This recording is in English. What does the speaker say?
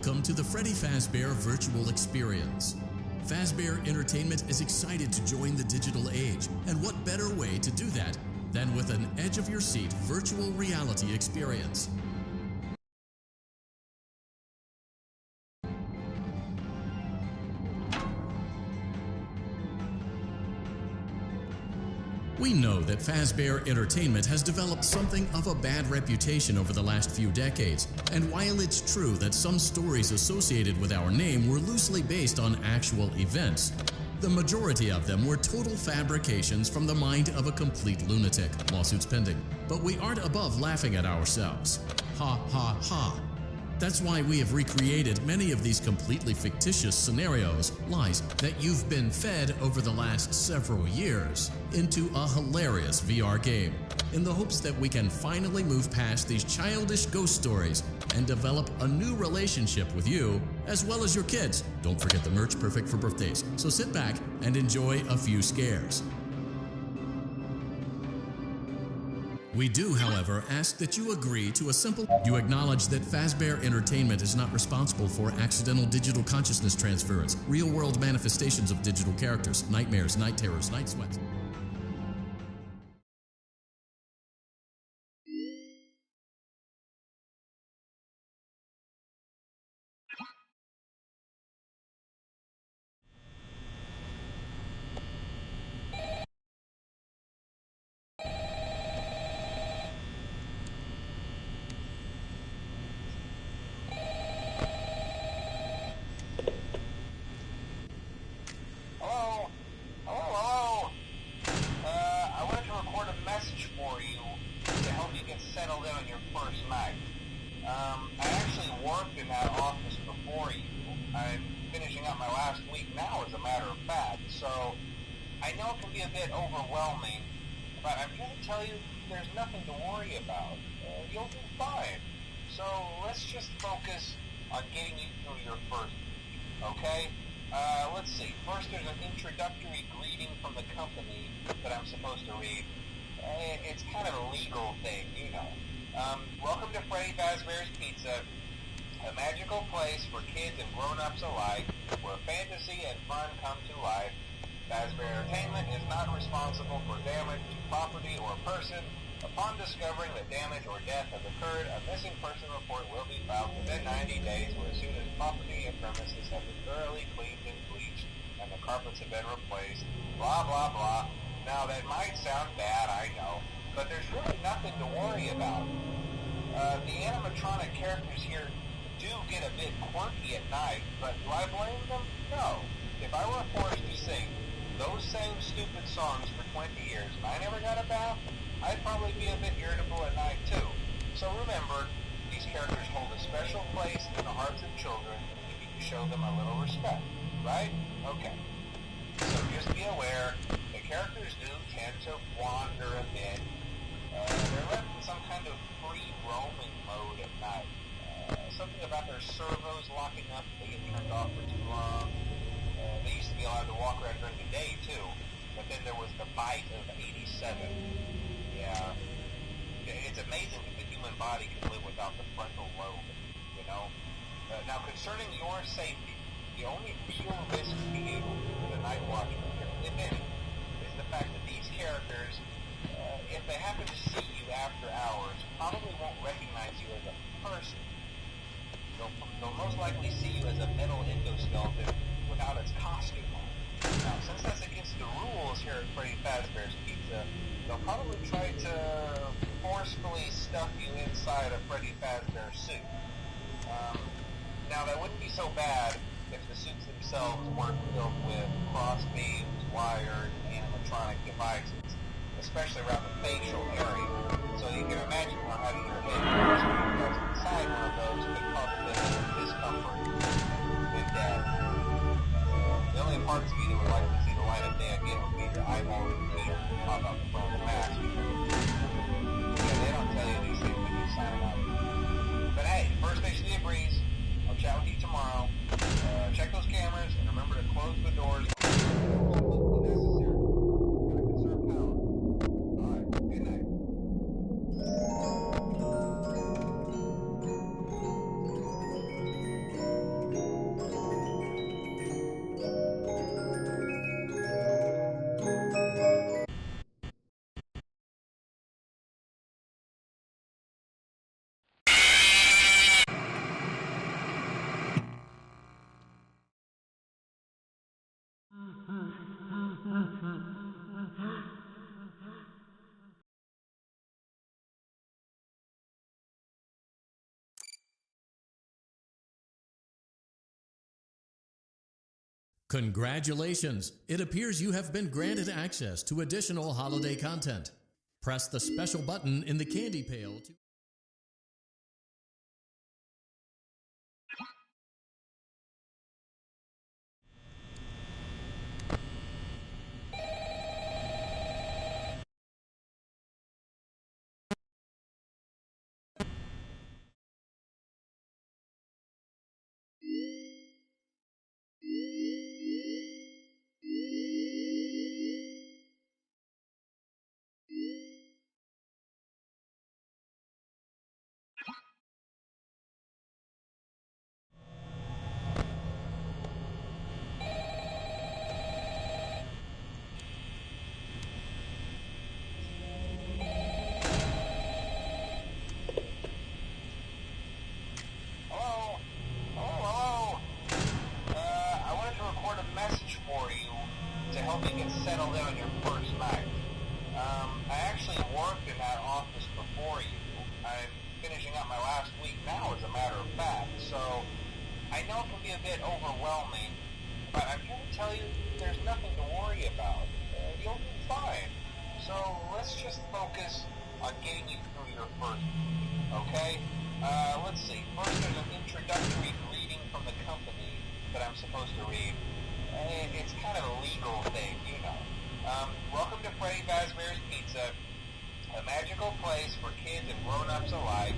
Welcome to the Freddy Fazbear Virtual Experience. Fazbear Entertainment is excited to join the digital age, and what better way to do that than with an edge-of-your-seat virtual reality experience. We know that Fazbear Entertainment has developed something of a bad reputation over the last few decades, and while it's true that some stories associated with our name were loosely based on actual events, the majority of them were total fabrications from the mind of a complete lunatic, lawsuits pending. But we aren't above laughing at ourselves. Ha ha ha. That's why we have recreated many of these completely fictitious scenarios, lies, that you've been fed over the last several years into a hilarious VR game, in the hopes that we can finally move past these childish ghost stories and develop a new relationship with you, as well as your kids. Don't forget the merch, perfect for birthdays. So sit back and enjoy a few scares. We do, however, ask that you agree to a simple... You acknowledge that Fazbear Entertainment is not responsible for accidental digital consciousness transference, real-world manifestations of digital characters, nightmares, night terrors, night sweats. I actually worked in that office before you. I'm finishing up my last week now, as a matter of fact, so I know it can be a bit overwhelming, but I'm here to tell you there's nothing to worry about. You'll do fine. So let's just focus on getting you through your first week, okay? Let's see. First, there's an introductory greeting from the company that I'm supposed to read. It's kind of a legal thing, you know. Welcome to Freddy Fazbear's Pizza, a magical place for kids and grown-ups alike, where fantasy and fun come to life. Fazbear Entertainment is not responsible for damage to property or person. Upon discovering that damage or death has occurred, a missing person report will be filed within 90 days, or as soon as property and premises have been thoroughly cleaned and bleached, and the carpets have been replaced, blah, blah, blah. Now, that might sound bad, I know, but there's really nothing to worry about. The animatronic characters here do get a bit quirky at night, but do I blame them? No. If I were forced to sing those same stupid songs for 20 years and I never got a bath, I'd probably be a bit irritable at night too. So remember, these characters hold a special place in the hearts of children, and you need to show them a little respect, right? Okay. So just be aware, the characters do tend to wander a bit. They're left in some kind of free roaming mode at night. Something about their servos locking up if they get turned off for too long. They used to be allowed to walk around during the day too, but then there was the bite of 87. Yeah. It's amazing that the human body can live without the frontal lobe, you know? Now, concerning your safety, the only real risk to you as a night watchman, if any, is the fact that these characters, if they happen to see you after hours, probably won't recognize you as a person. They'll most likely see you as a metal endoskeleton without its costume on. Now, since that's against the rules here at Freddy Fazbear's Pizza, they'll probably try to forcefully stuff you inside a Freddy Fazbear suit. Now, that wouldn't be so bad if the suits themselves weren't filled with cross beams, wired, animatronic devices, especially around the facial area. So you can imagine how having your head forced inside one of those could cause a bit of discomfort and death. The only parts of you that would like to see the light of day again would be your eyeballs and vision pop out the front of the mask. Yeah, they don't tell you these things when you sign up. But hey, first station of the breeze. I'll chat with you tomorrow. Check those cameras and remember to close the doors. Absolutely necessary. Gotta conserve power. Alright, good night. Congratulations! It appears you have been granted access to additional holiday content. Press the special button in the candy pail to... help you get settled in on your first night. I actually worked in that office before you. I'm finishing up my last week now, as a matter of fact, so I know it can be a bit overwhelming, but I'm here to tell you there's nothing to worry about. You'll be fine. So let's just focus on getting you through your first week, okay? Let's see. First, there's an introductory greeting from the company that I'm supposed to read. It's kind of a legal thing, you know. Welcome to Freddy Fazbear's Pizza, a magical place for kids and grown-ups alike.